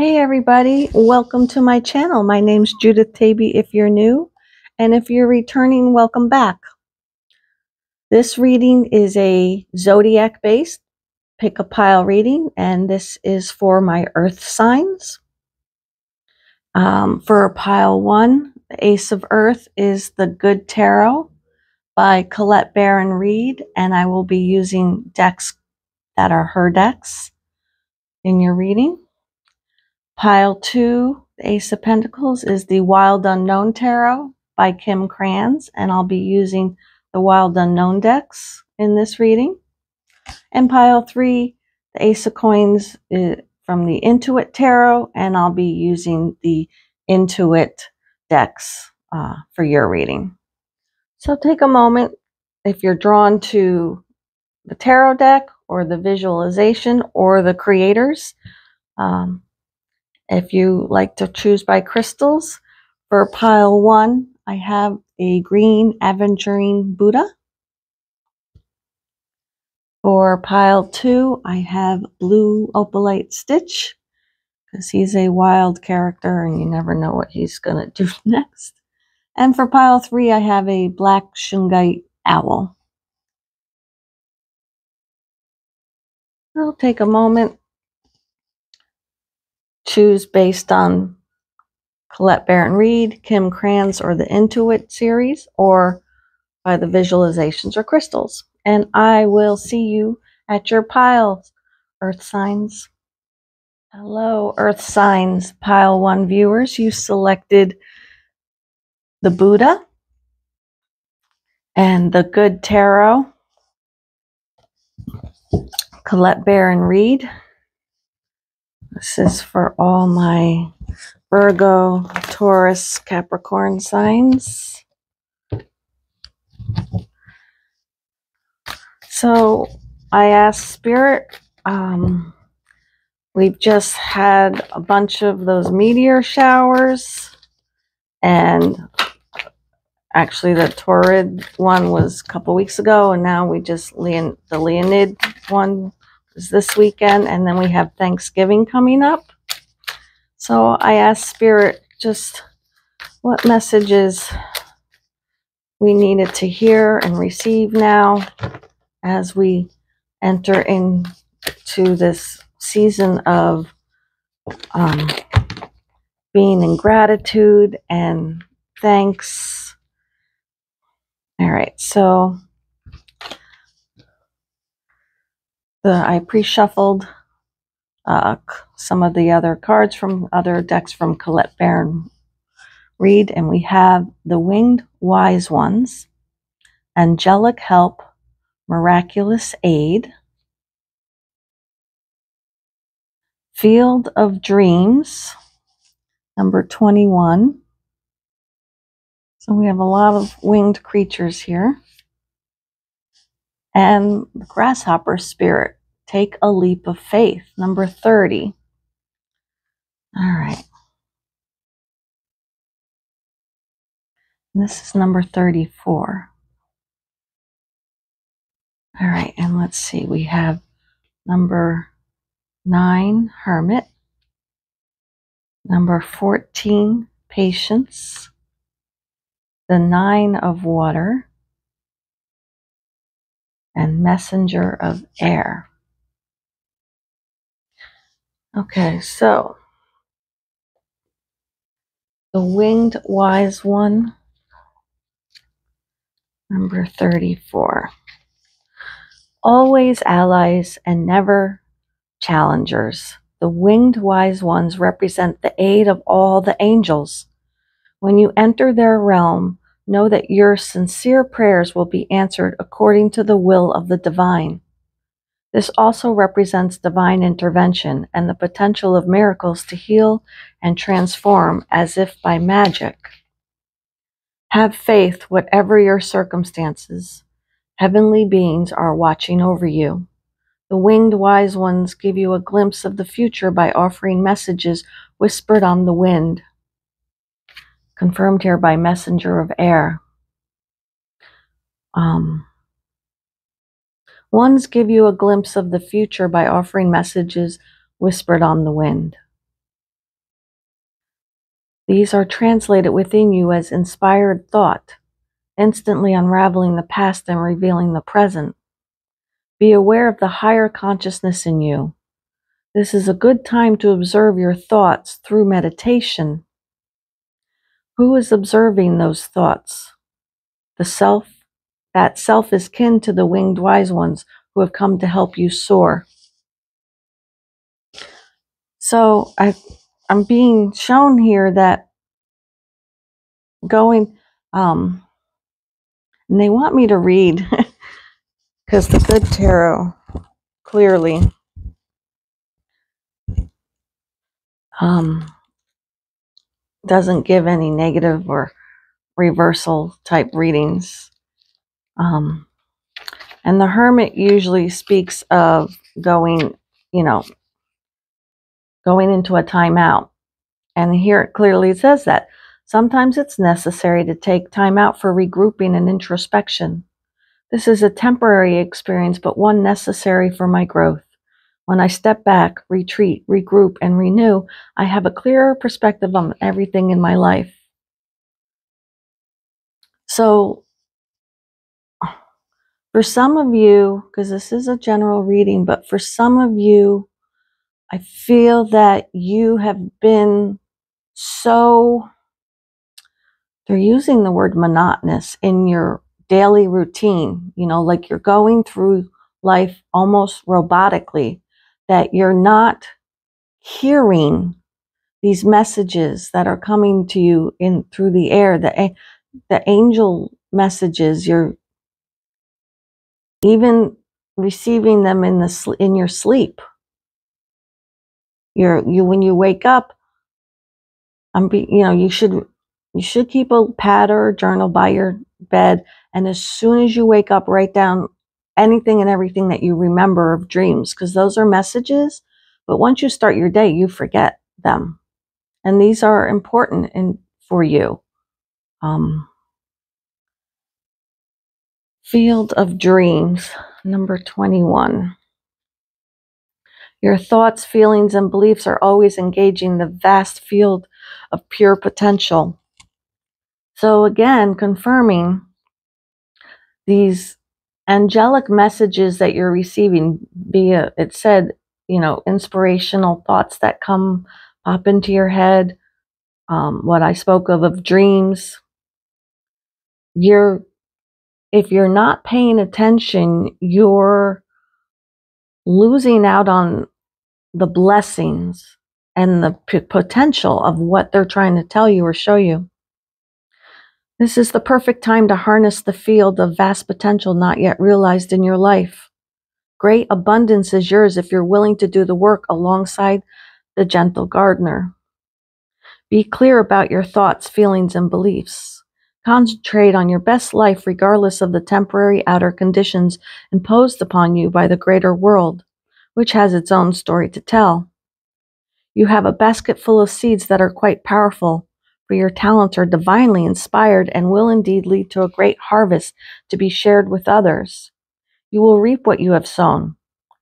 Hey everybody, welcome to my channel. My name's Judith Taby if you're new, and if you're returning, welcome back. This reading is a zodiac based pick a pile reading, and this is for my earth signs. For pile 1, the Ace of Earth is the Good Tarot by Colette Baron Reed, and I will be using decks that are her decks in your reading. Pile 2, the Ace of Pentacles, is the Wild Unknown Tarot by Kim Kranz, and I'll be using the Wild Unknown decks in this reading. And pile 3, the Ace of Coins, is from the In2it Tarot, and I'll be using the In2it decks for your reading. So take a moment, if you're drawn to the tarot deck or the visualization or the creators. If you like to choose by crystals, for pile 1, I have a green aventurine Buddha. For pile 2, I have blue opalite Stitch, because he's a wild character and you never know what he's going to do next. And for pile 3, I have a black shungite owl. I'll take a moment. Choose based on Colette Baron Reed, Kim Kranz, or the In2it series, or by the visualizations or crystals. And I will see you at your piles, Earth signs. Hello, Earth signs, pile 1 viewers. You selected the Buddha and the Good Tarot, Colette Baron Reed. This is for all my Virgo, Taurus, Capricorn signs. So I asked Spirit, we've just had a bunch of those meteor showers, and actually the Taurid one was a couple weeks ago, and now we just, the Leonid one is this weekend, and then we have Thanksgiving coming up. So I asked Spirit just what messages we needed to hear and receive now as we enter into this season of being in gratitude and thanks. All right, so I pre-shuffled some of the other cards from other decks from Colette Baron Reed, and we have the Winged Wise Ones, Angelic Help, Miraculous Aid, Field of Dreams, number 21. So we have a lot of winged creatures here. And the Grasshopper Spirit, Take a Leap of Faith, number 30. All right. And this is number 34. All right, and let's see. We have number 9, Hermit. Number 14, Patience. The 9 of Water. And Messenger of Air. Okay, so the Winged Wise One, number 34. Always allies and never challengers. The Winged Wise Ones represent the aid of all the angels. When you enter their realm, know that your sincere prayers will be answered according to the will of the divine. This also represents divine intervention and the potential of miracles to heal and transform as if by magic. Have faith, whatever your circumstances. Heavenly beings are watching over you. The Winged Wise Ones give you a glimpse of the future by offering messages whispered on the wind. Confirmed here by Messenger of Air. Ones give you a glimpse of the future by offering messages whispered on the wind. These are translated within you as inspired thought, instantly unraveling the past and revealing the present. Be aware of the higher consciousness in you. This is a good time to observe your thoughts through meditation. Who is observing those thoughts? The self. That self is kin to the winged wise ones who have come to help you soar. So I'm being shown here that going, and they want me to read, because the good tarot clearly doesn't give any negative or reversal type readings. And the Hermit usually speaks of going into a timeout. And here it clearly says that sometimes it's necessary to take time out for regrouping and introspection. This is a temporary experience, but one necessary for my growth. When I step back, retreat, regroup, and renew, I have a clearer perspective on everything in my life. So, for some of you, because this is a general reading, but for some of you, I feel that you have been so, they're using the word monotonous in your daily routine, like you're going through life almost robotically, that you're not hearing these messages that are coming to you in through the air, the angel messages. You're even receiving them in your sleep. When you wake up, you should keep a pad or a journal by your bed, and as soon as you wake up, write down anything and everything that you remember of dreams, because those are messages. But once you start your day, you forget them, and these are important for you. Field of Dreams, number 21. Your thoughts, feelings, and beliefs are always engaging the vast field of pure potential. So again, confirming these angelic messages that you're receiving via, it said, inspirational thoughts that pop into your head. What I spoke of dreams. If you're not paying attention, you're losing out on the blessings and the potential of what they're trying to tell you or show you. This is the perfect time to harness the field of vast potential not yet realized in your life. Great abundance is yours if you're willing to do the work alongside the gentle gardener. Be clear about your thoughts, feelings, and beliefs. Concentrate on your best life regardless of the temporary outer conditions imposed upon you by the greater world, which has its own story to tell. You have a basket full of seeds that are quite powerful, for your talents are divinely inspired and will indeed lead to a great harvest to be shared with others. You will reap what you have sown.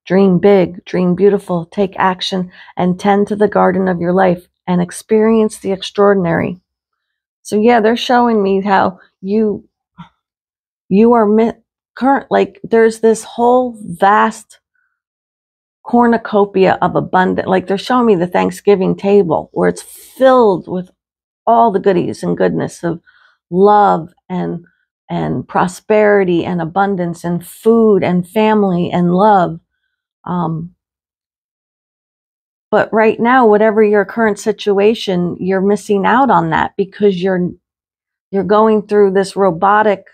Dream big, dream beautiful, take action, and tend to the garden of your life and experience the extraordinary. So yeah, they're showing me how you are like there's this whole vast cornucopia of abundance. Like they're showing me the Thanksgiving table where it's filled with all the goodies and goodness of love and prosperity and abundance and food and family and love. But right now, whatever your current situation, you're missing out on that because you're going through this robotic,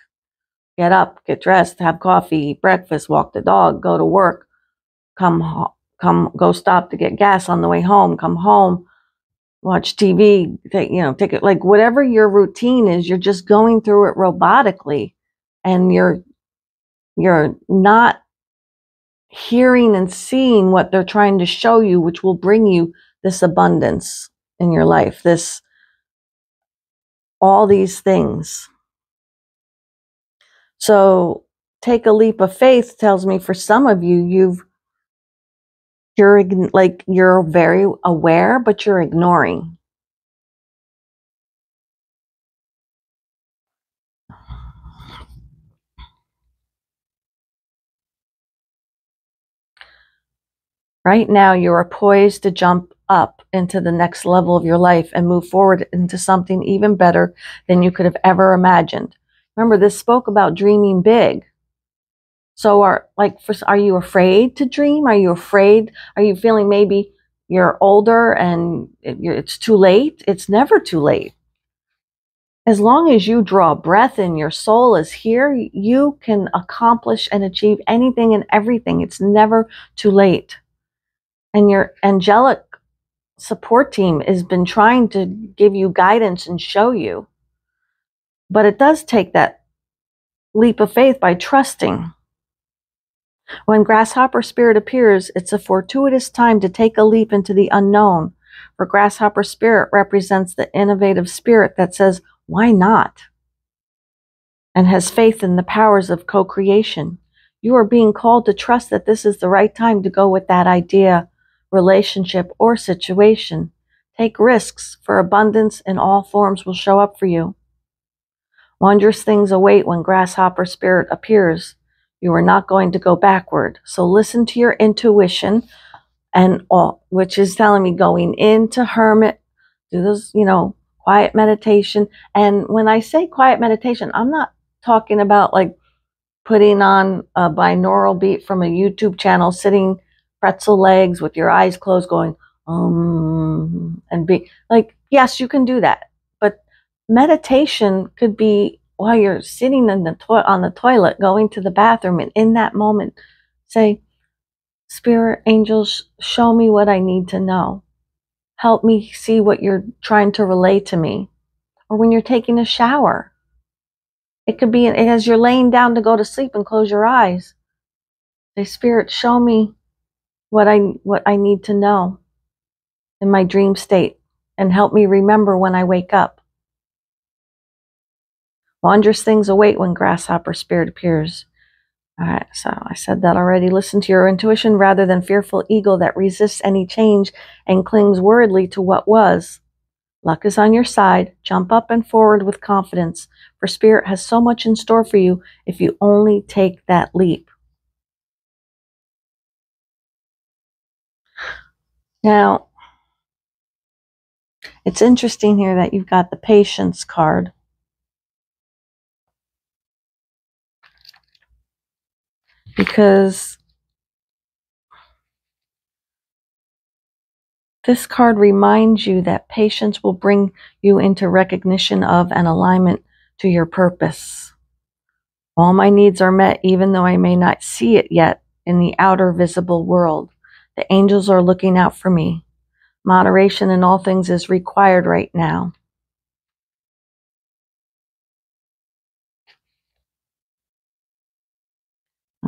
get up, get dressed, have coffee, eat breakfast, walk the dog, go to work, go stop to get gas on the way home, come home, watch TV, take it, like whatever your routine is, you're just going through it robotically, and you're not hearing and seeing what they're trying to show you, which will bring you this abundance in your life, all these things. So take a leap of faith tells me for some of you, you're very aware, but you're ignoring. Right now, you are poised to jump up into the next level of your life and move forward into something even better than you could have ever imagined. Remember, this spoke about dreaming big. So are you afraid to dream? Are you afraid? Are you feeling maybe you're older and it's too late? It's never too late. As long as you draw breath and your soul is here, you can accomplish and achieve anything and everything. It's never too late. And your angelic support team has been trying to give you guidance and show you. But it does take that leap of faith by trusting. When Grasshopper Spirit appears, it's a fortuitous time to take a leap into the unknown. For Grasshopper Spirit represents the innovative spirit that says, why not? And has faith in the powers of co-creation. You are being called to trust that this is the right time to go with that idea, relationship, or situation. Take risks, for abundance in all forms will show up for you. Wondrous things await when Grasshopper Spirit appears. You are not going to go backward. So listen to your intuition, and all, which is telling me going into hermit, do those, quiet meditation. And when I say quiet meditation, I'm not talking about like putting on a binaural beat from a YouTube channel, sitting pretzel legs with your eyes closed going, and be like, yes, you can do that. But meditation could be while you're sitting on the toilet, going to the bathroom, and in that moment, say, Spirit, angels, show me what I need to know. Help me see what you're trying to relay to me. Or when you're taking a shower. It could be as you're laying down to go to sleep and close your eyes. Say, Spirit, show me what I need to know in my dream state, and help me remember when I wake up. Wondrous things await when Grasshopper Spirit appears. All right, so I said that already. Listen to your intuition rather than fearful ego that resists any change and clings worriedly to what was. Luck is on your side. Jump up and forward with confidence, for Spirit has so much in store for you if you only take that leap. Now, it's interesting here that you've got the Patience card. Because this card reminds you that patience will bring you into recognition of and alignment to your purpose. All my needs are met even though I may not see it yet in the outer visible world. The angels are looking out for me. Moderation in all things is required right now.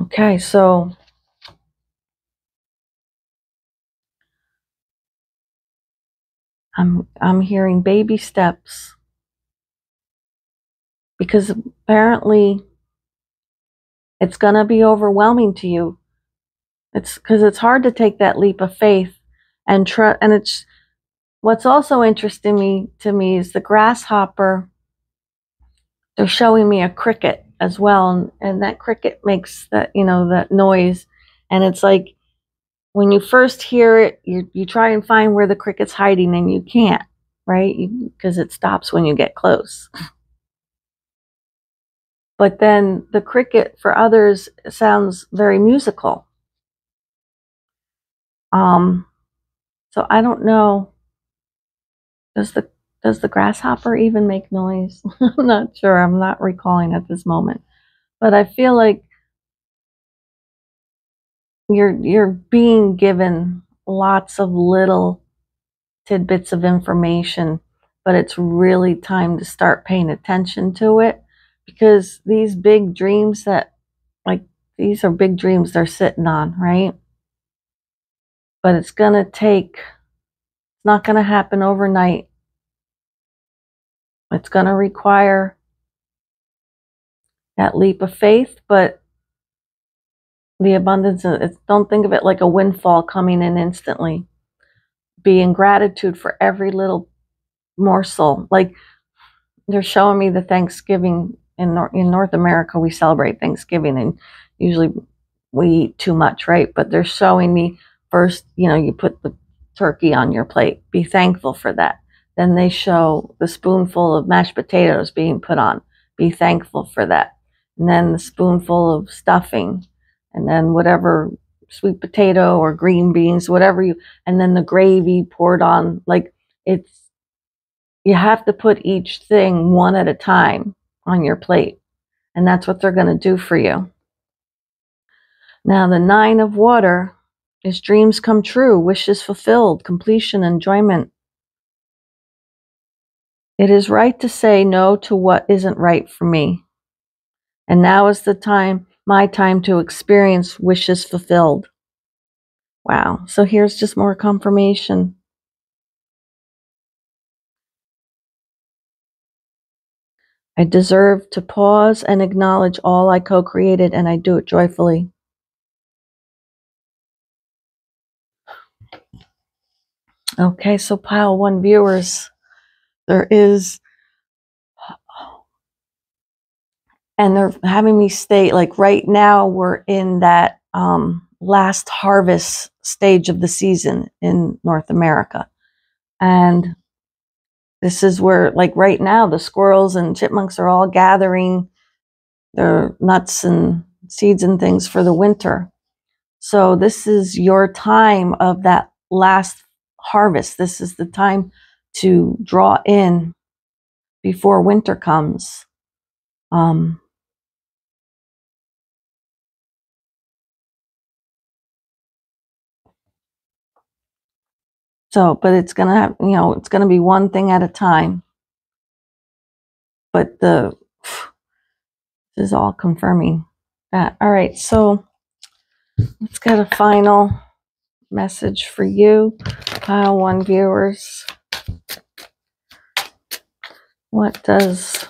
Okay, so I'm hearing baby steps, because apparently it's going to be overwhelming to you. It's because it's hard to take that leap of faith and trust. And it's what's also interesting to me is the grasshopper. They're showing me a cricket as well, and that cricket makes that that noise, and it's like when you first hear it, you try and find where the cricket's hiding, and you can't, right? Because it stops when you get close. But then the cricket for others sounds very musical. So I don't know. Does the grasshopper even make noise? I'm not sure. I'm not recalling at this moment. But I feel like you're being given lots of little tidbits of information, but it's really time to start paying attention to it, because these big dreams these are big dreams they're sitting on, right? But it's not going to happen overnight. It's going to require that leap of faith, but the abundance, don't think of it like a windfall coming in instantly. Be in gratitude for every little morsel. Like they're showing me the Thanksgiving in North America, we celebrate Thanksgiving, and usually we eat too much, right? But they're showing me first, you put the turkey on your plate. Be thankful for that. Then they show the spoonful of mashed potatoes being put on. Be thankful for that. And then the spoonful of stuffing. And then whatever, sweet potato or green beans, whatever and then the gravy poured on. Like, you have to put each thing one at a time on your plate. And that's what they're going to do for you. Now, the 9 of water is dreams come true, wishes fulfilled, completion, enjoyment. It is right to say no to what isn't right for me. And now is the time, my time to experience wishes fulfilled. Wow. So here's just more confirmation. I deserve to pause and acknowledge all I co-created, and I do it joyfully. Okay, so pile 1 viewers, there is, and they're having me state, like right now we're in that last harvest stage of the season in North America. And this is where, like right now, the squirrels and chipmunks are all gathering their nuts and seeds and things for the winter. So this is your time of that last harvest. This is the time to draw in before winter comes. But it's going to have, it's going to be one thing at a time. But this is all confirming that. All right, so let's get a final message for you, pile 1 viewers. What does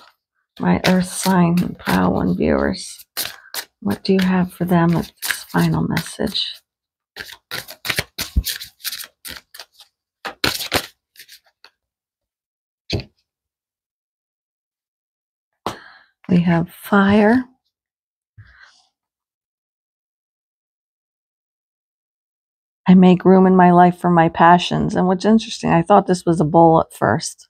my earth sign, pile 1 viewers, what do you have for them with this final message? We have fire. I make room in my life for my passions. And what's interesting, I thought this was a bull at first.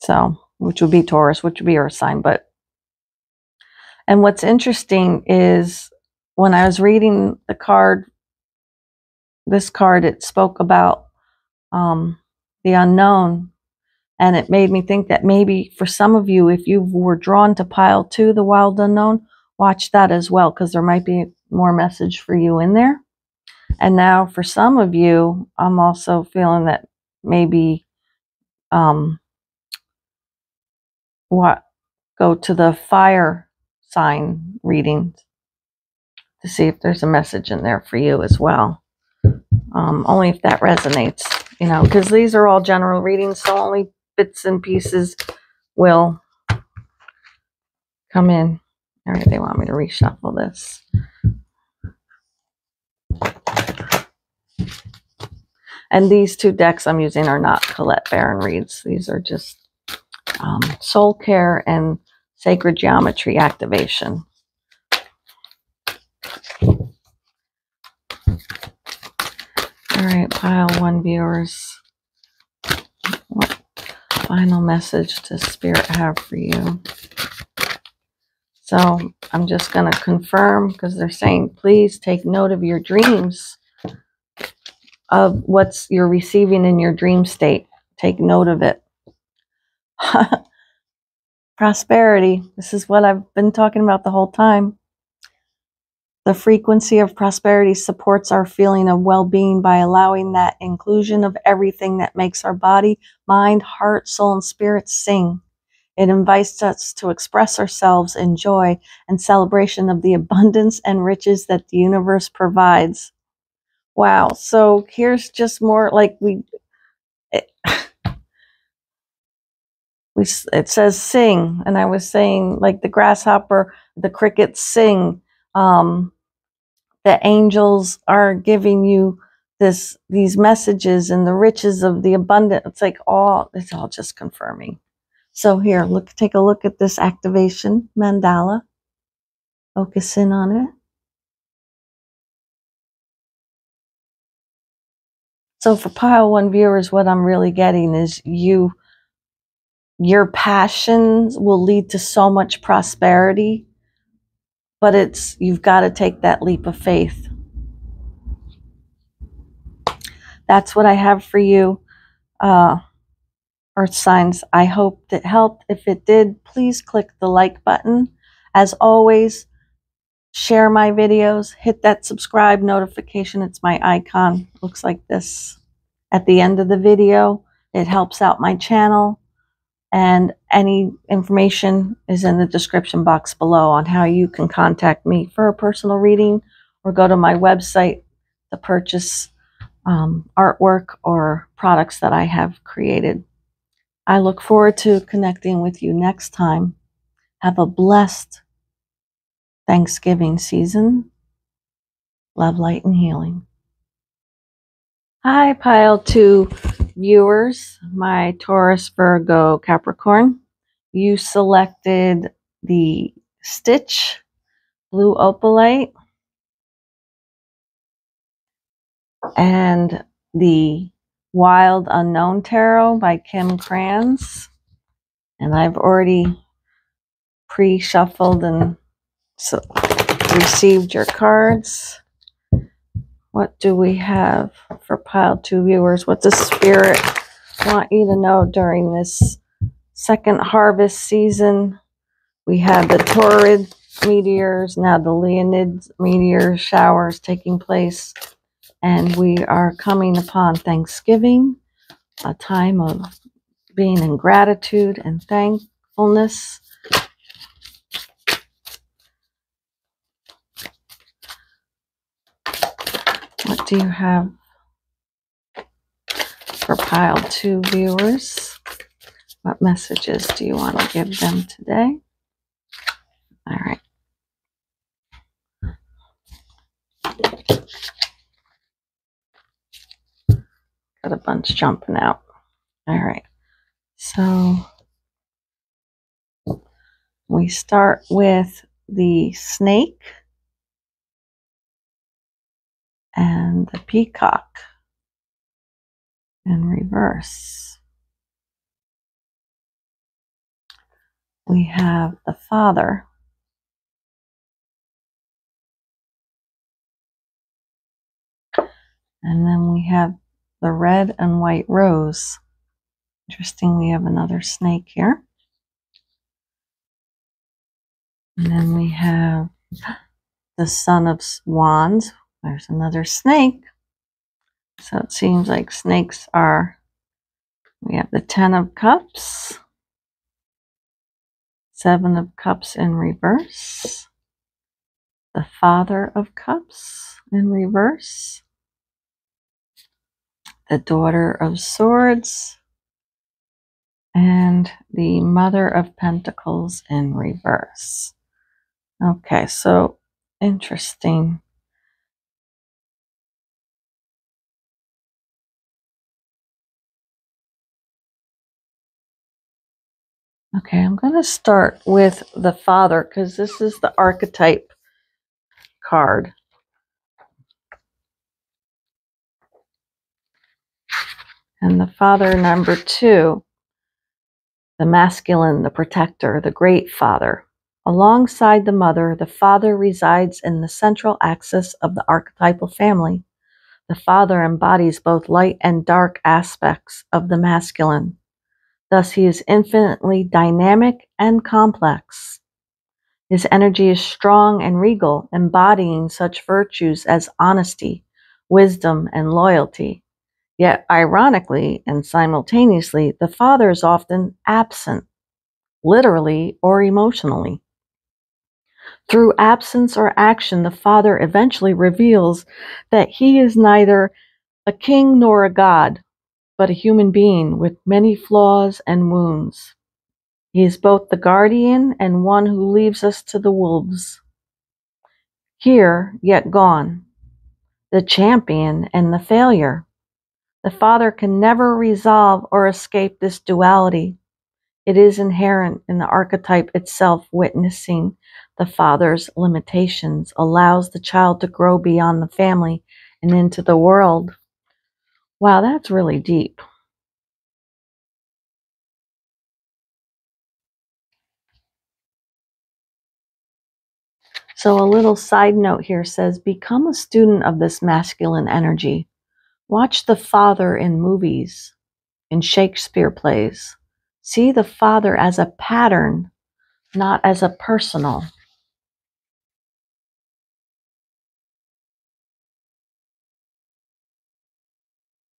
So, which would be Taurus, which would be earth sign. And what's interesting is when I was reading the card, this card, it spoke about the unknown. And it made me think that maybe for some of you, if you were drawn to pile 2, the wild unknown, watch that as well, because there might be more message for you in there. And now for some of you, I'm also feeling that maybe go to the fire sign reading to see if there's a message in there for you as well. Only if that resonates, because these are all general readings, so only bits and pieces will come in. All right, they want me to reshuffle this. And these 2 decks I'm using are not Colette Baron reads. These are just Soul Care and Sacred Geometry Activation. All right, pile 1 viewers. What final message does Spirit have for you? So I'm just going to confirm, because they're saying, please take note of your dreams, of what you're receiving in your dream state. Take note of it. Prosperity. This is what I've been talking about the whole time. The frequency of prosperity supports our feeling of well-being by allowing that inclusion of everything that makes our body, mind, heart, soul, and spirit sing. It invites us to express ourselves in joy and celebration of the abundance and riches that the universe provides. Wow. So here's just more like it says sing. And I was saying, like, the grasshopper, the crickets sing. The angels are giving you these messages and the riches of the abundance. It's like it's all just confirming. So here, take a look at this activation mandala. Focus in on it. So for pile one viewers, what I'm really getting is your passions will lead to so much prosperity, but you've got to take that leap of faith. That's what I have for you, Earth signs. I hope that helped. If it did, please click the like button. As always, share my videos, hit that subscribe notification. It's my icon. Looks like this at the end of the video. It helps out my channel. And any information is in the description box below on how you can contact me for a personal reading or go to my website to purchase artwork or products that I have created. I look forward to connecting with you next time. Have a blessed Thanksgiving season. Love, light, and healing. Hi, pile 2 viewers, my Taurus, Virgo, Capricorn. You selected the Stitch Blue Opalite and the Wild Unknown Tarot by Kim Krans. And I've already pre-shuffled and received your cards. What do we have for pile 2 viewers? What does Spirit want you to know during this second harvest season? We have the Taurid meteors, now the Leonid meteor showers taking place. And we are coming upon Thanksgiving, a time of being in gratitude and thankfulness. What do you have for pile 2 viewers? What messages do you want to give them today? All right. Got a bunch jumping out. All right. So we start with the snake and the peacock in reverse. We have the Father. And then we have the red and white rose. Interesting, we have another snake here. And then we have the Son of Wands. There's another snake. So it seems like snakes are, we have the 10 of Cups, 7 of Cups in reverse, the Father of Cups in reverse, the Daughter of Swords, and the Mother of Pentacles in reverse. Okay, so interesting. Okay, I'm going to start with the Father because this is the archetype card. And the Father, number 2, the masculine, the protector, the great father. Alongside the mother, the father resides in the central axis of the archetypal family. The father embodies both light and dark aspects of the masculine. Thus, he is infinitely dynamic and complex. His energy is strong and regal, embodying such virtues as honesty, wisdom, and loyalty. Yet, ironically and simultaneously, the father is often absent, literally or emotionally. Through absence or action, the father eventually reveals that he is neither a king nor a god, but a human being with many flaws and wounds. He is both the guardian and one who leaves us to the wolves. Here, yet gone, the champion and the failure. The father can never resolve or escape this duality. It is inherent in the archetype itself. Witnessing the father's limitations allows the child to grow beyond the family and into the world Wow, that's really deep. So a little side note here says, become a student of this masculine energy. Watch the father in movies, in Shakespeare plays. See the father as a pattern, not as a personal.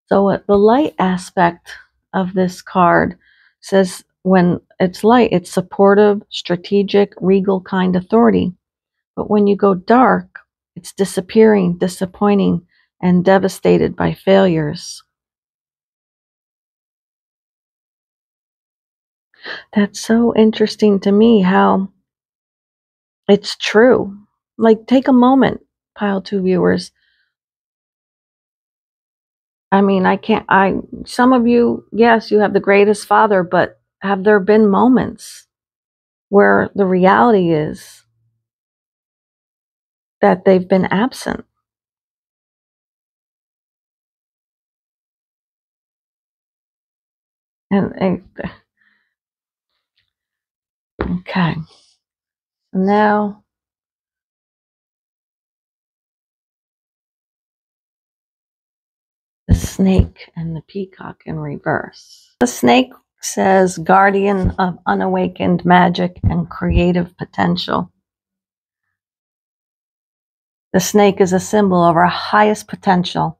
So the light aspect of this card says when it's light, it's supportive, strategic, regal kind authority. But when you go dark, it's disappearing, disappointing, and devastated by failures. That's so interesting to me how it's true. Like, take a moment, pile two viewers. I mean, some of you, yes, you have the greatest father, but have there been moments where the reality is that they've been absent? And okay, so now the snake and the peacock in reverse. The snake says guardian of unawakened magic and creative potential. The snake is a symbol of our highest potential.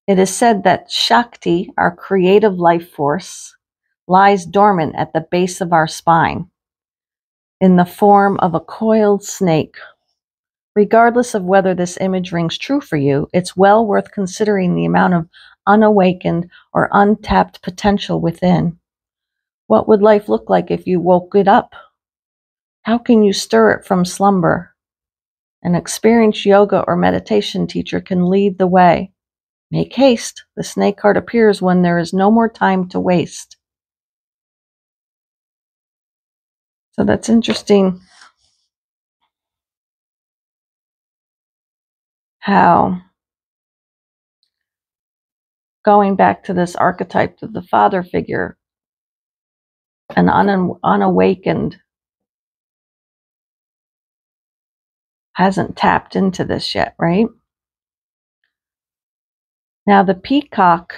It is said that Shakti, our creative life force, lies dormant at the base of our spine in the form of a coiled snake. Regardless of whether this image rings true for you, it's well worth considering the amount of unawakened or untapped potential within. What would life look like if you woke it up? How can you stir it from slumber? An experienced yoga or meditation teacher can lead the way. Make haste. The snake card appears when there is no more time to waste. So that's interesting how, going back to this archetype of the father figure, an unawakened hasn't tapped into this yet, right? Now the peacock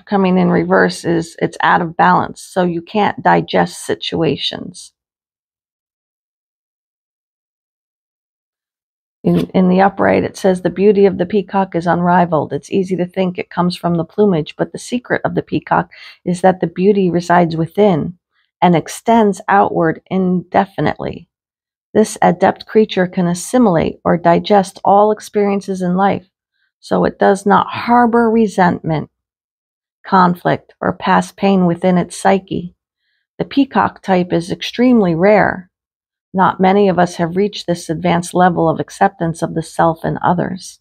coming in reverse it's out of balance, so you can't digest situations. In the upright, it says the beauty of the peacock is unrivaled. It's easy to think it comes from the plumage, but the secret of the peacock is that the beauty resides within and extends outward indefinitely. This adept creature can assimilate or digest all experiences in life, so it does not harbor resentment, conflict, or past pain within its psyche. The peacock type is extremely rare. Not many of us have reached this advanced level of acceptance of the self and others.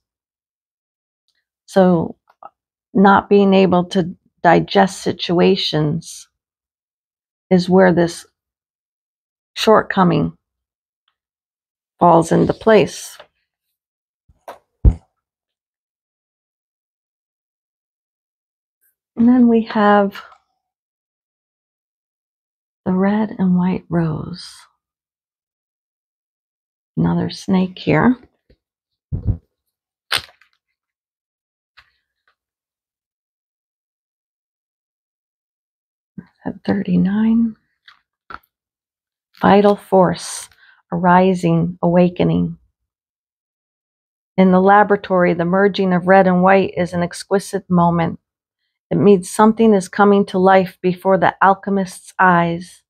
So, not being able to digest situations is where this shortcoming falls into place. And then we have the red and white rose. Another snake here. At 39. Vital force, arising, awakening. In the laboratory, the merging of red and white is an exquisite moment. It means something is coming to life before the alchemist's eyes.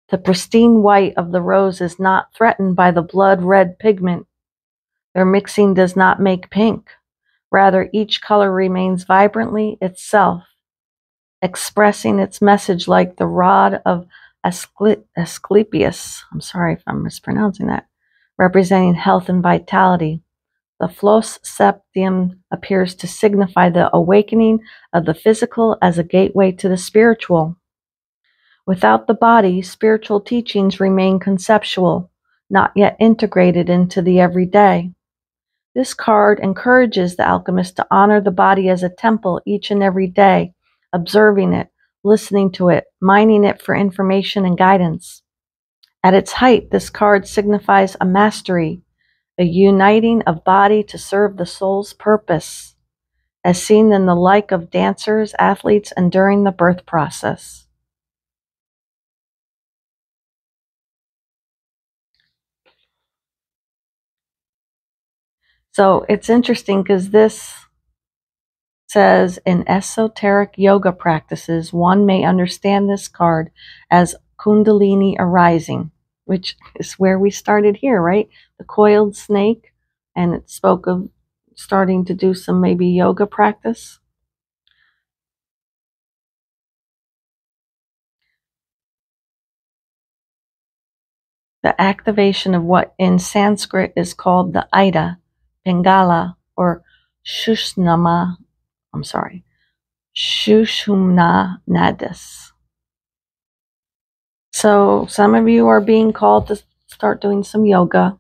The pristine white of the rose is not threatened by the blood red pigment. Their mixing does not make pink. Rather, each color remains vibrantly itself, expressing its message like the rod of Asclepius. I'm sorry if I'm mispronouncing that. Representing health and vitality. The flos septium appears to signify the awakening of the physical as a gateway to the spiritual. Without the body, spiritual teachings remain conceptual, not yet integrated into the everyday. This card encourages the alchemist to honor the body as a temple each and every day, observing it, listening to it, mining it for information and guidance. At its height, this card signifies a mastery, a uniting of body to serve the soul's purpose, as seen in the like of dancers, athletes, and during the birth process. So it's interesting because this says in esoteric yoga practices, one may understand this card as Kundalini arising, which is where we started here, right? The coiled snake, and it spoke of starting to do some maybe yoga practice. The activation of what in Sanskrit is called the Ida, Pingala, or Shushumna Nadis. So some of you are being called to start doing some yoga.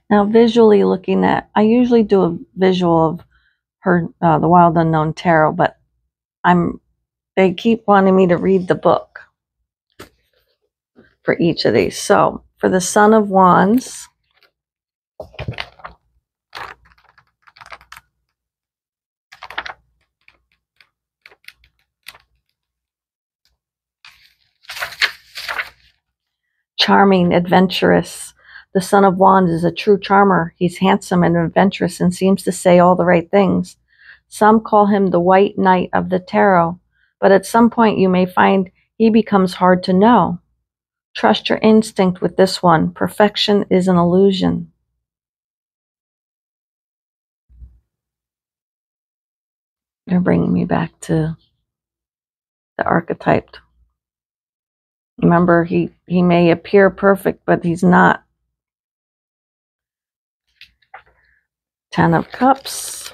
Now, visually looking at, I usually do a visual of her, the Wild Unknown Tarot, but they keep wanting me to read the book for each of these. So for the Son of Wands, charming, adventurous. The Son of Wands is a true charmer. He's handsome and adventurous and seems to say all the right things. Some call him the White Knight of the Tarot, but at some point you may find he becomes hard to know. Trust your instinct with this one. Perfection is an illusion. They're bringing me back to the archetype. Remember, he may appear perfect, but he's not. 10 of Cups.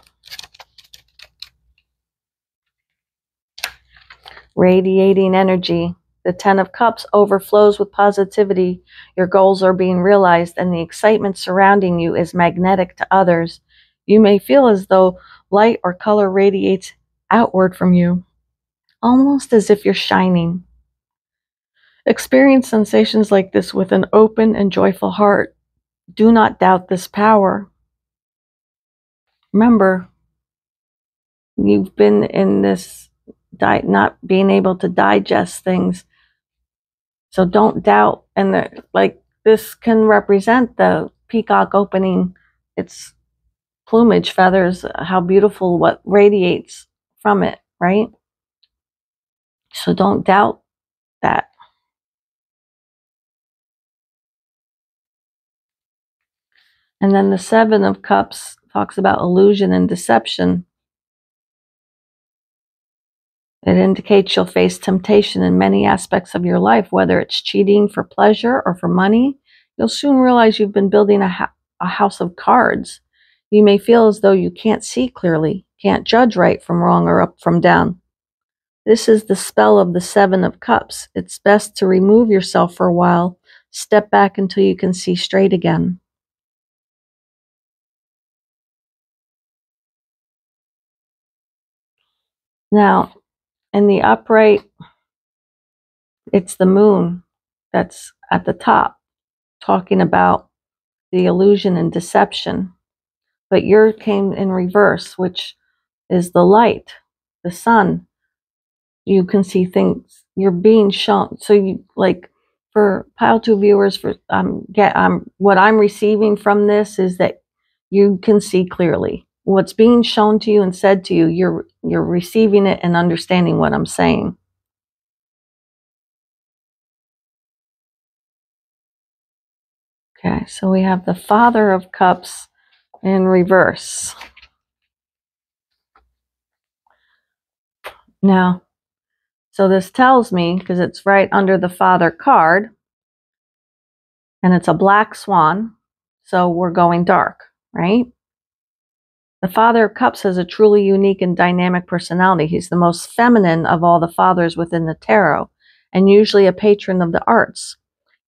Radiating energy. The 10 of Cups overflows with positivity. Your goals are being realized, and the excitement surrounding you is magnetic to others. You may feel as though light or color radiates outward from you, almost as if you're shining. Experience sensations like this with an open and joyful heart. Do not doubt this power. Remember, you've been in this not being able to digest things. So don't doubt. And this can represent the peacock opening its plumage feathers, how beautiful what radiates from it, right? So don't doubt that. And then the 7 of Cups talks about illusion and deception. It indicates you'll face temptation in many aspects of your life, whether it's cheating for pleasure or for money. You'll soon realize you've been building a house of cards. You may feel as though you can't see clearly, can't judge right from wrong or up from down. This is the spell of the 7 of Cups. It's best to remove yourself for a while, step back until you can see straight again. Now, in the upright, it's the moon that's at the top, talking about the illusion and deception. But yours came in reverse, which is the light, the sun. You can see things, you're being shown. So you, like, for Pile 2 viewers, what I'm receiving from this is that you can see clearly. What's being shown to you and said to you, you're receiving it and understanding what I'm saying. Okay, so we have the Father of Cups in reverse. Now, so this tells me, because it's right under the Father card, and it's a black swan, so we're going dark, right? The Father of Cups has a truly unique and dynamic personality. He's the most feminine of all the fathers within the tarot, and usually a patron of the arts.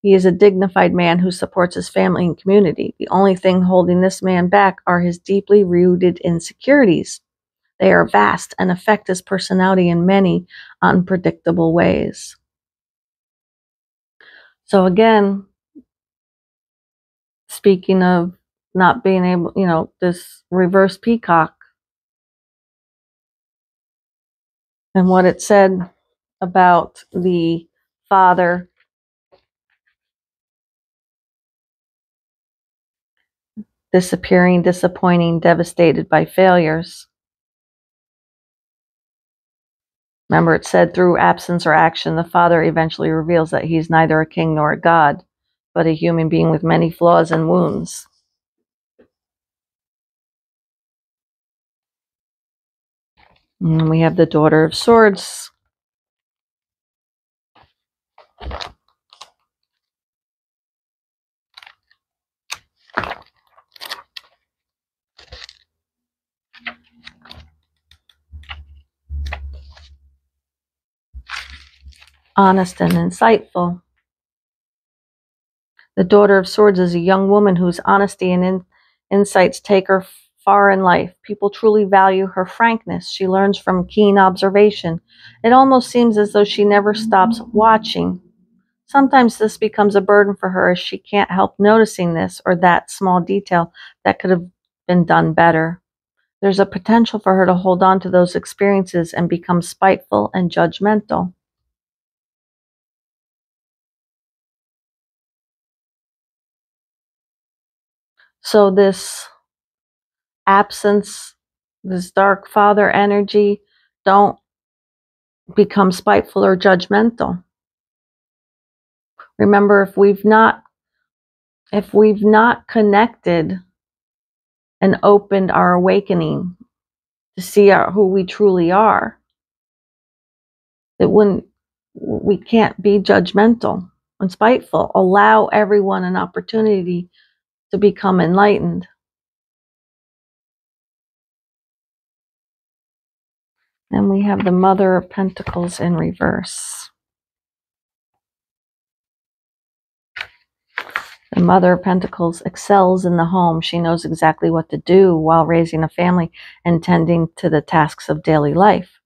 He is a dignified man who supports his family and community. The only thing holding this man back are his deeply rooted insecurities. They are vast and affect his personality in many unpredictable ways. So again, speaking of not being able, this reverse peacock and what it said about the father disappearing, disappointing, devastated by failures. Remember, it said through absence or action, the father eventually reveals that he's neither a king nor a god, but a human being with many flaws and wounds. And we have the Daughter of Swords. Honest and insightful. The Daughter of Swords is a young woman whose honesty and insights take her far in life. People truly value her frankness. She learns from keen observation. It almost seems as though she never stops watching. Sometimes this becomes a burden for her as she can't help noticing this or that small detail that could have been done better. There's a potential for her to hold on to those experiences and become spiteful and judgmental. So this absence, this dark father energy, don't become spiteful or judgmental. Remember, if we've not connected and opened our awakening to see who we truly are, we can't be judgmental and spiteful. Allow everyone an opportunity to become enlightened. And we have the Mother of Pentacles in reverse. The Mother of Pentacles excels in the home. She knows exactly what to do while raising a family and tending to the tasks of daily life.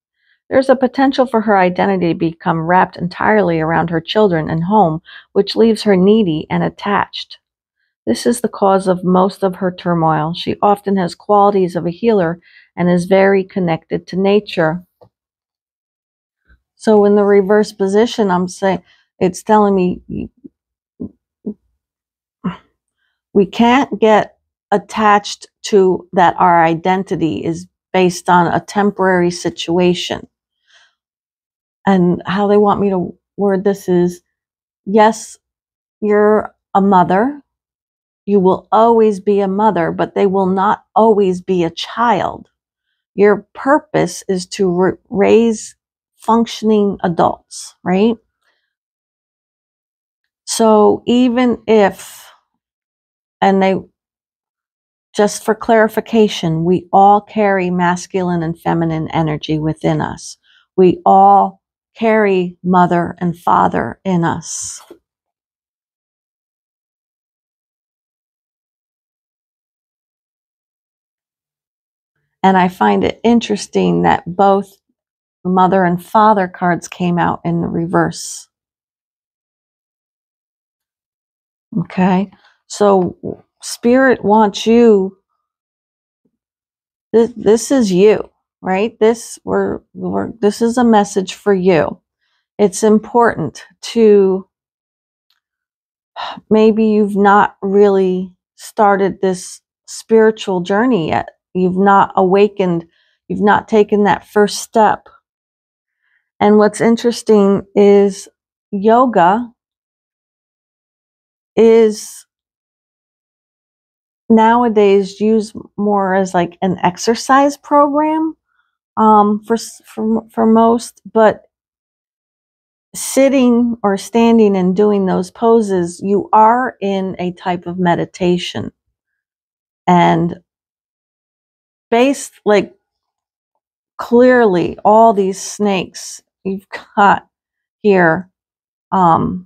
There's a potential for her identity to become wrapped entirely around her children and home, which leaves her needy and attached. This is the cause of most of her turmoil. She often has qualities of a healer and is very connected to nature. So in the reverse position, it's telling me we can't get attached to that our identity is based on a temporary situation. And how they want me to word this is, yes, you're a mother. You will always be a mother, but they will not always be a child. Your purpose is to raise functioning adults, right? So even if, just for clarification, we all carry masculine and feminine energy within us. We all carry mother and father in us. And I find it interesting that both mother and father cards came out in the reverse. Okay, so Spirit wants you. This is you, right? This is a message for you. It's important to, maybe you've not really started this spiritual journey yet. You've not awakened. You've not taken that first step. And what's interesting is yoga is nowadays used more as like an exercise program for most, but sitting or standing and doing those poses, you are in a type of meditation. And based, like, clearly all these snakes you've got here, I'm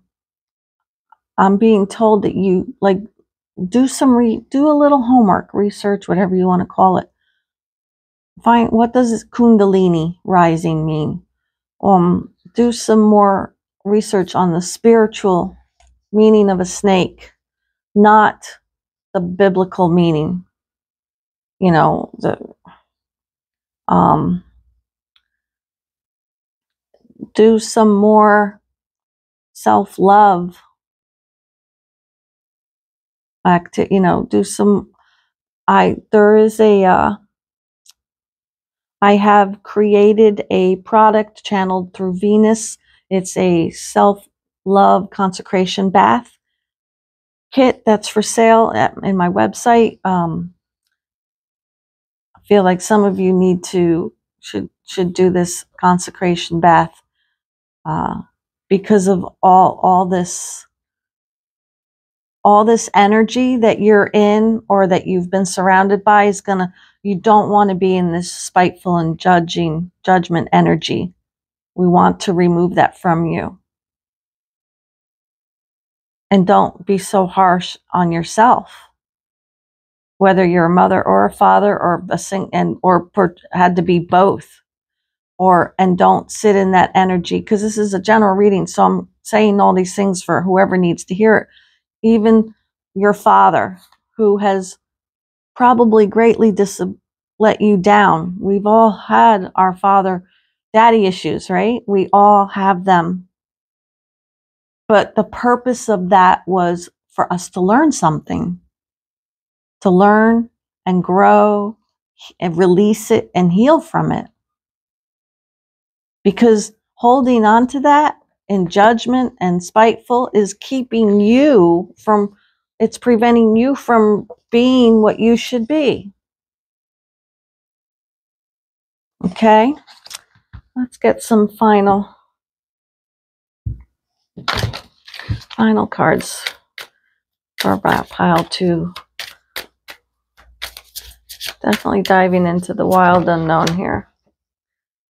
being told that you, like, do a little homework, research, whatever you want to call it. Find, what does this Kundalini rising mean? Do some more research on the spiritual meaning of a snake, not the biblical meaning. You know, do some more self-love do some, I have created a product channeled through Venus. It's a self-love consecration bath kit that's for sale in my website. I feel like some of you should do this consecration bath because of all this energy that you're in, or that you've been surrounded by, you don't want to be in this spiteful and judgment energy. We want to remove that from you. And don't be so harsh on yourself, whether you're a mother or a father or had to be both, and don't sit in that energy, because this is a general reading. So I'm saying all these things for whoever needs to hear it. Even your father, who has probably greatly let you down. We've all had our daddy issues, right? We all have them. But the purpose of that was for us to learn something, to learn and grow and release it and heal from it. Because holding on to that in judgment and spiteful is keeping you from, it's preventing you from being what you should be. Okay, let's get some final cards for pile 2. Definitely diving into the wild unknown here.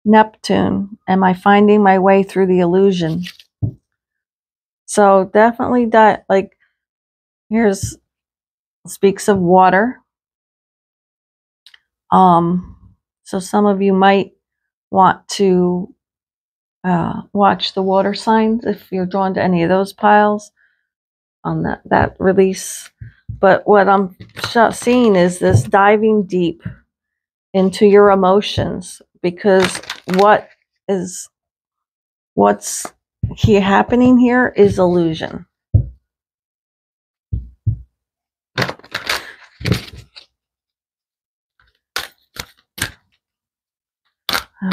Neptune, am I finding my way through the illusion? So definitely speaks of water. So some of you might want to watch the water signs if you're drawn to any of those piles on that release. But what I'm seeing is this diving deep into your emotions, because what's happening here is illusion.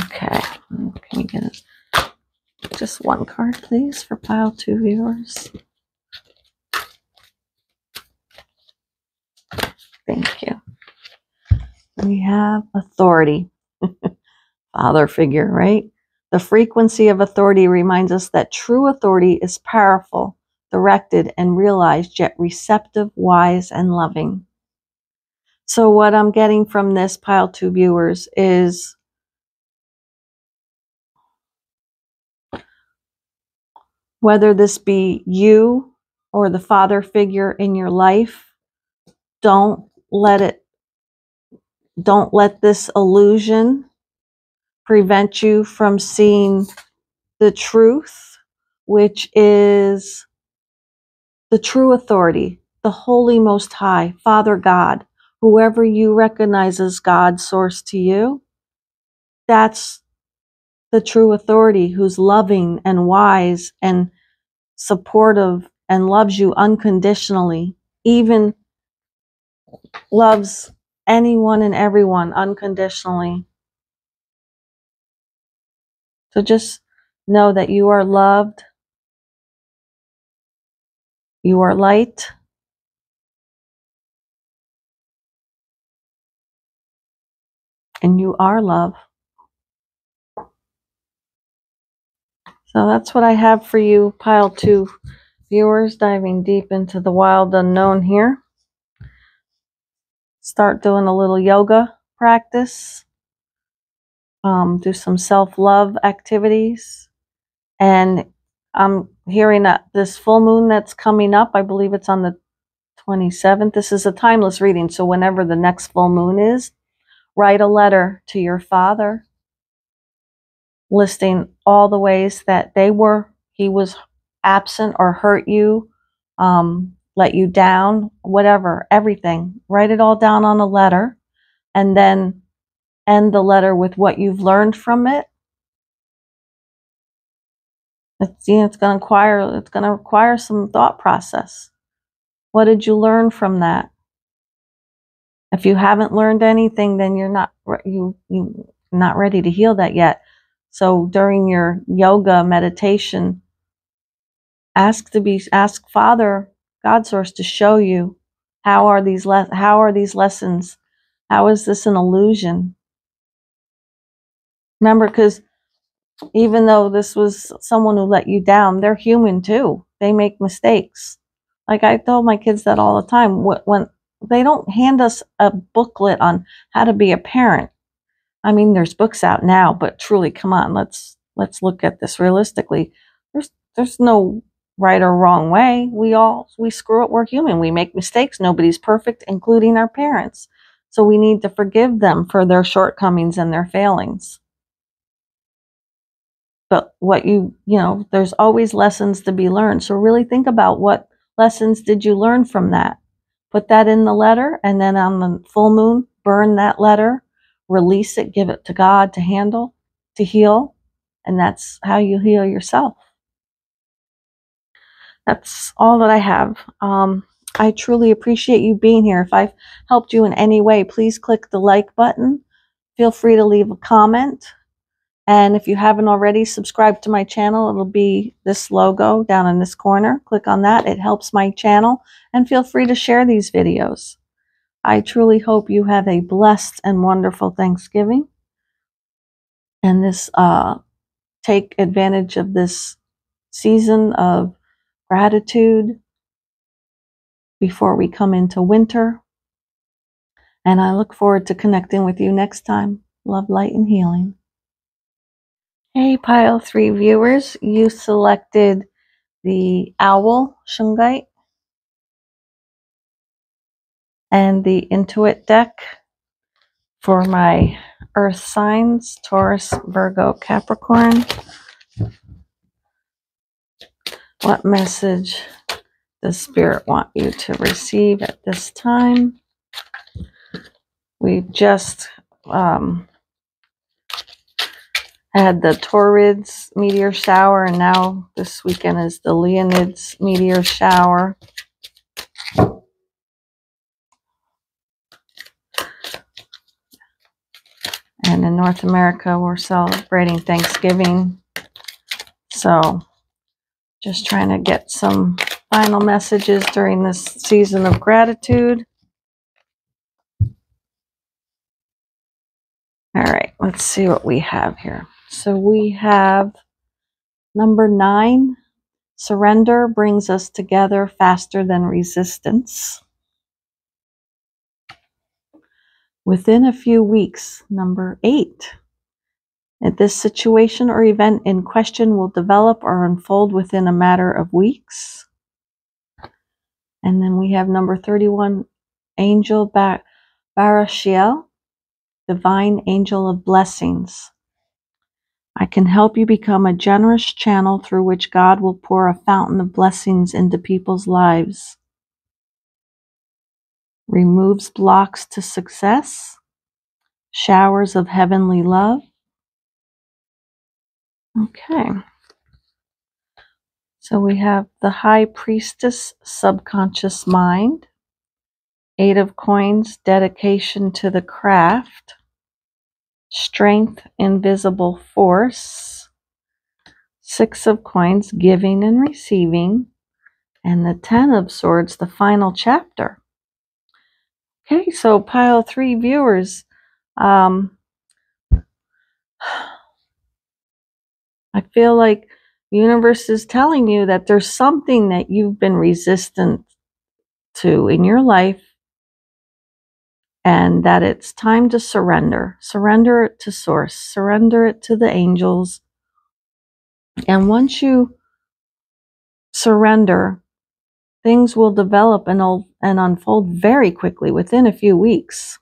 Okay, can you get just one card, please, for pile 2 viewers? Thank you. We have authority. Father figure, right? The frequency of authority reminds us that true authority is powerful, directed, and realized, yet receptive, wise, and loving. So what I'm getting from this pile 2 viewers is whether this be you or the father figure in your life, don't let this illusion prevent you from seeing the truth, which is the true authority, the Holy Most High, Father God, whoever you recognize as God's source to you. That's the true authority, who's loving and wise and supportive and loves you unconditionally, even loves anyone and everyone unconditionally. So just know that you are loved, you are light, and you are love. So that's what I have for you, pile 2 viewers, diving deep into the wild unknown here. Start doing a little yoga practice, do some self-love activities. And I'm hearing that this full moon that's coming up, I believe it's on the 27th. This is a timeless reading, so whenever the next full moon is, write a letter to your father listing all the ways that he was absent or hurt you, let you down, whatever, everything. Write it all down on a letter, and then end the letter with what you've learned from it. It's going to require some thought process. What did you learn from that? If you haven't learned anything, then you're not ready to heal that yet. So during your yoga meditation, ask Father, God Source, to show you how are these lessons? How is this an illusion? Remember, because even though this was someone who let you down, they're human too. They make mistakes. Like I tell my kids that all the time. When they don't hand us a booklet on how to be a parent. I mean, there's books out now, but truly, come on, let's look at this realistically. There's no right or wrong way. We screw up. We're human. We make mistakes. Nobody's perfect, including our parents. So we need to forgive them for their shortcomings and their failings. But there's always lessons to be learned. So really think about what lessons did you learn from that. Put that in the letter, and then on the full moon, burn that letter, release it, give it to God to handle, to heal, and that's how you heal yourself. That's all that I have. I truly appreciate you being here. If I've helped you in any way, please click the like button. Feel free to leave a comment. And if you haven't already, subscribe to my channel. It'll be this logo down in this corner. Click on that. It helps my channel. And feel free to share these videos. I truly hope you have a blessed and wonderful Thanksgiving. And take advantage of this season of gratitude before we come into winter. And I look forward to connecting with you next time. Love, light, and healing. Hey, Pile 3 viewers, you selected the Owl Shungite and the In2it Deck for my Earth signs, Taurus, Virgo, Capricorn. What message does Spirit want you to receive at this time? We just had the Taurids meteor shower, and now this weekend is the Leonids meteor shower. And in North America, we're celebrating Thanksgiving. So just trying to get some final messages during this season of gratitude. All right, let's see what we have here. So we have number 9, surrender brings us together faster than resistance. Within a few weeks, number 8. This situation or event in question will develop or unfold within a matter of weeks. And then we have number 31, Angel Barashiel, Divine Angel of Blessings. I can help you become a generous channel through which God will pour a fountain of blessings into people's lives. Removes blocks to success. Showers of heavenly love. Okay. So we have the High Priestess, Subconscious Mind. 8 of Coins, Dedication to the Craft. Strength, Invisible Force. 6 of Coins, Giving and Receiving. And the 10 of Swords, the final chapter. Okay, so Pile 3 viewers, I feel like the universe is telling you that there's something that you've been resistant to in your life and that it's time to surrender. Surrender it to Source, surrender it to the angels. And once you surrender, things will develop and unfold very quickly within a few weeks.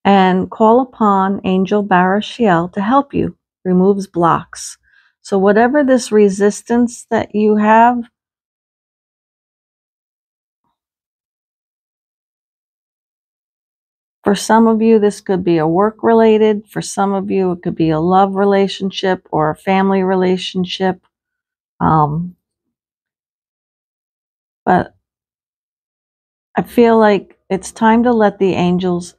And call upon Angel Barashiel to help you, removes blocks. So whatever this resistance that you have, for some of you, this could be a work-related. For some of you, it could be a love relationship or a family relationship. But I feel like it's time to let the angels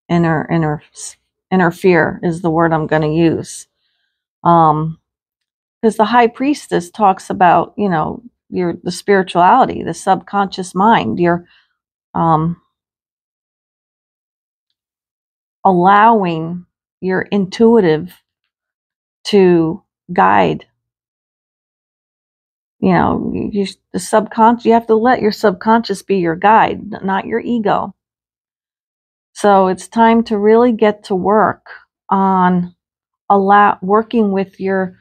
interfere is the word I'm going to use. Because the high priestess talks about, you know, the spirituality, the subconscious mind, your allowing your intuitive to guide. You know, the subconscious, you have to let your subconscious be your guide, not your ego. So it's time to really get to work on working with your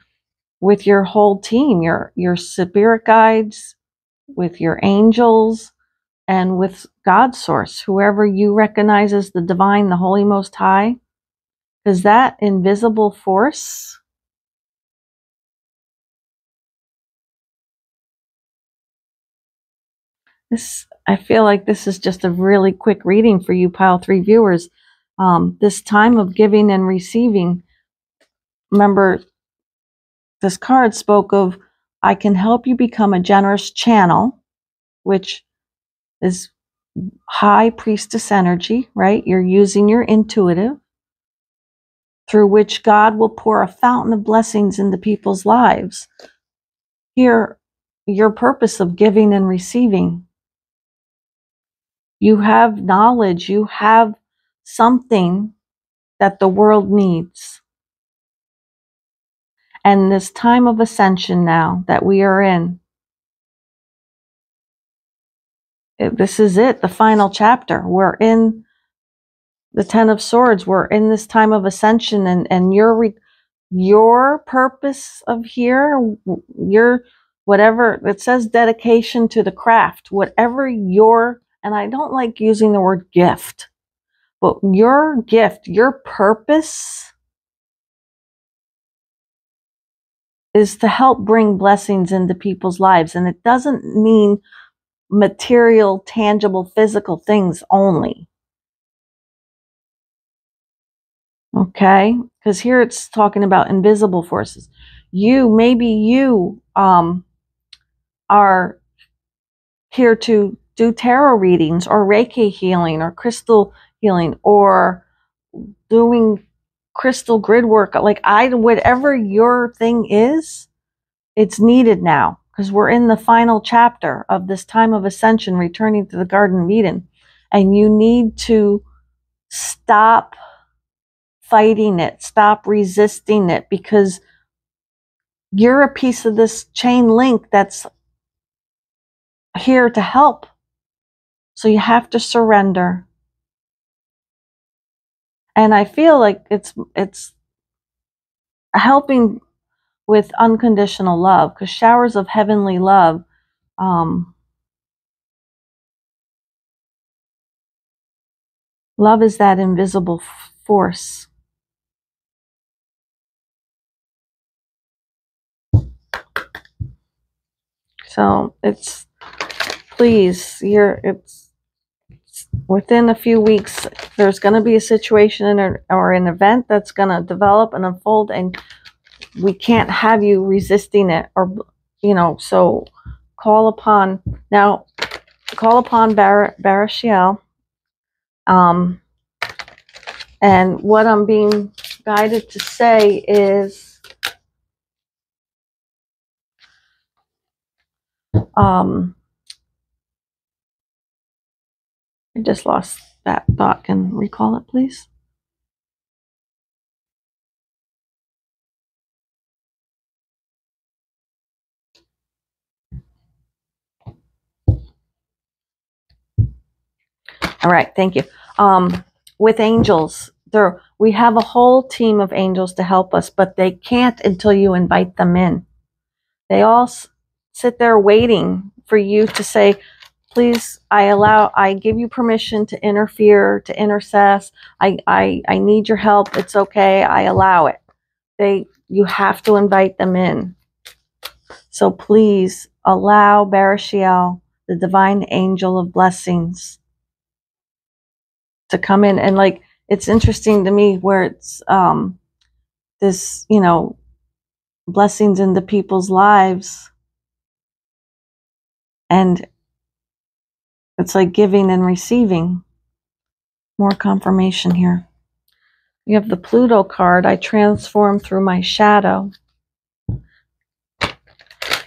whole team, your spirit guides, with your angels, and with God Source, whoever you recognize as the divine, the Holy Most High, because that invisible force I feel like this is just a really quick reading for you Pile 3 viewers. This time of giving and receiving, remember this card spoke of, I can help you become a generous channel, which is high priestess energy, right? You're using your intuitive, through which God will pour a fountain of blessings into people's lives. Here, your purpose of giving and receiving. You have knowledge, you have something that the world needs. And this time of ascension now that we are in, this is it, the final chapter. We're in the Ten of Swords. We're in this time of ascension, and your purpose of here, your whatever it says, dedication to the craft, whatever your, and I don't like using the word gift, but your gift, your purpose is to help bring blessings into people's lives. And it doesn't mean material, tangible, physical things only. Okay? Because here it's talking about invisible forces. Maybe you are here to do tarot readings or Reiki healing or crystal healing or doing crystal grid work. Like whatever your thing is, it's needed now, because we're in the final chapter of this time of ascension, returning to the Garden of Eden. And you need to stop fighting it, stop resisting it, because you're a piece of this chain link that's here to help. So you have to surrender. And I feel like it's helping with unconditional love, because showers of heavenly love, love is that invisible force. So it's, please, it's within a few weeks, there's going to be a situation or an event that's going to develop and unfold, and we can't have you resisting it, or, you know, so call upon Barashiel. And what I'm being guided to say is, I just lost that thought. Can recall it, please? All right, thank you. With angels, we have a whole team of angels to help us, but they can't until you invite them in. They all sit there waiting for you to say, please, I give you permission to interfere, to intercess. I need your help. It's okay. I allow it. You have to invite them in. So please allow Barishiel, the divine angel of blessings, to come in. And like, it's interesting to me where it's this, blessings into people's lives, and it's like giving and receiving. More confirmation here. You have the Pluto card. I transform through my shadow.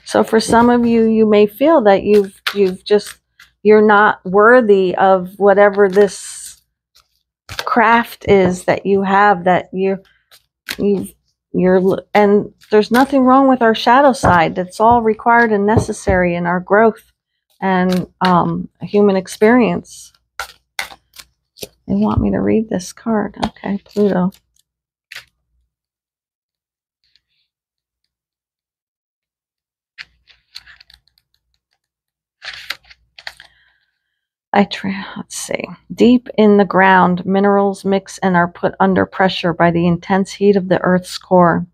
So for some of you, you may feel that you're not worthy of whatever this craft is that you have, that you're, and there's nothing wrong with our shadow side. It's all required and necessary in our growth and human experience. They want me to read this card. Okay, Pluto. Let's see. Deep in the ground, minerals mix and are put under pressure by the intense heat of the Earth's core,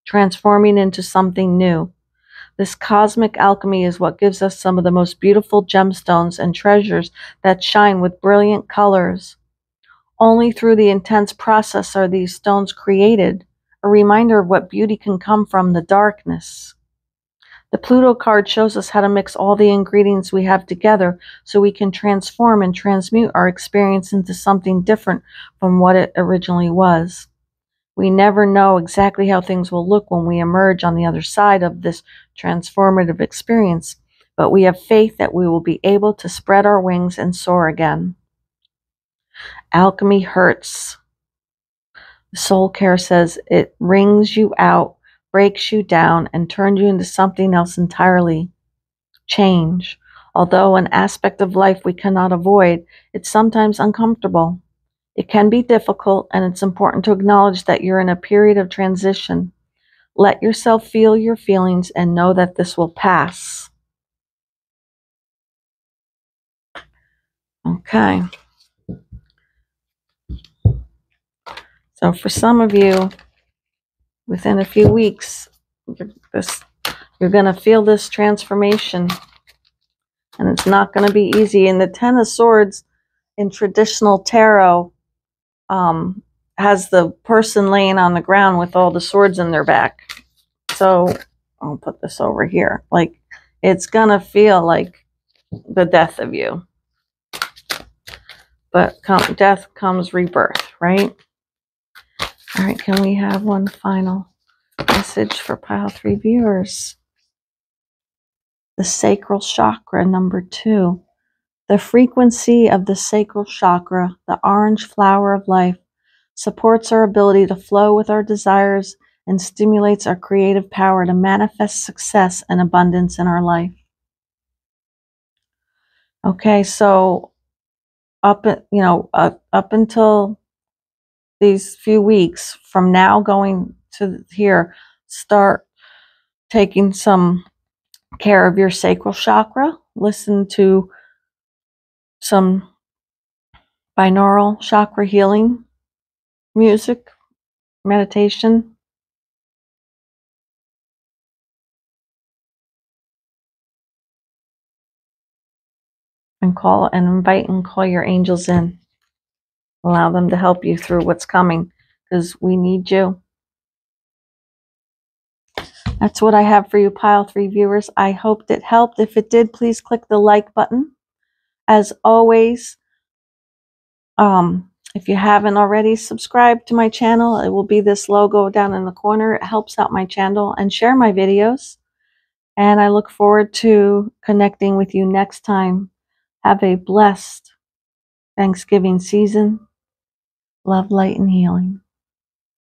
transforming into something new. This cosmic alchemy is what gives us some of the most beautiful gemstones and treasures that shine with brilliant colors. Only through the intense process are these stones created, a reminder of what beauty can come from the darkness. The Pluto card shows us how to mix all the ingredients we have together so we can transform and transmute our experience into something different from what it originally was. We never know exactly how things will look when we emerge on the other side of this transformative experience, but we have faith that we will be able to spread our wings and soar again. Alchemy hurts. Soul Care says it wrings you out, breaks you down, and turns you into something else entirely. Change. Although an aspect of life we cannot avoid, it's sometimes uncomfortable. It can be difficult, and it's important to acknowledge that you're in a period of transition. Let yourself feel your feelings and know that this will pass. Okay. So for some of you, within a few weeks, you're going to feel this transformation, and it's not going to be easy. And the Ten of Swords in traditional tarot has the person laying on the ground with all the swords in their back. So I'll put this over here. Like, it's going to feel like the death of you. But death comes rebirth, right? All right, can we have one final message for pile 3 viewers? The sacral chakra, number 2. The frequency of the sacral chakra, the orange flower of life, supports our ability to flow with our desires and stimulates our creative power to manifest success and abundance in our life. Okay, so up until these few weeks from now going to here, start taking some care of your sacral chakra. Listen to some binaural chakra healing music, meditation. And invite and call your angels in. Allow them to help you through what's coming, because we need you. That's what I have for you, pile 3 viewers. I hoped it helped. If it did, please click the like button. As always, if you haven't already subscribed to my channel, it will be this logo down in the corner. It helps out my channel, and share my videos. And I look forward to connecting with you next time. Have a blessed Thanksgiving season. Love, light, and healing.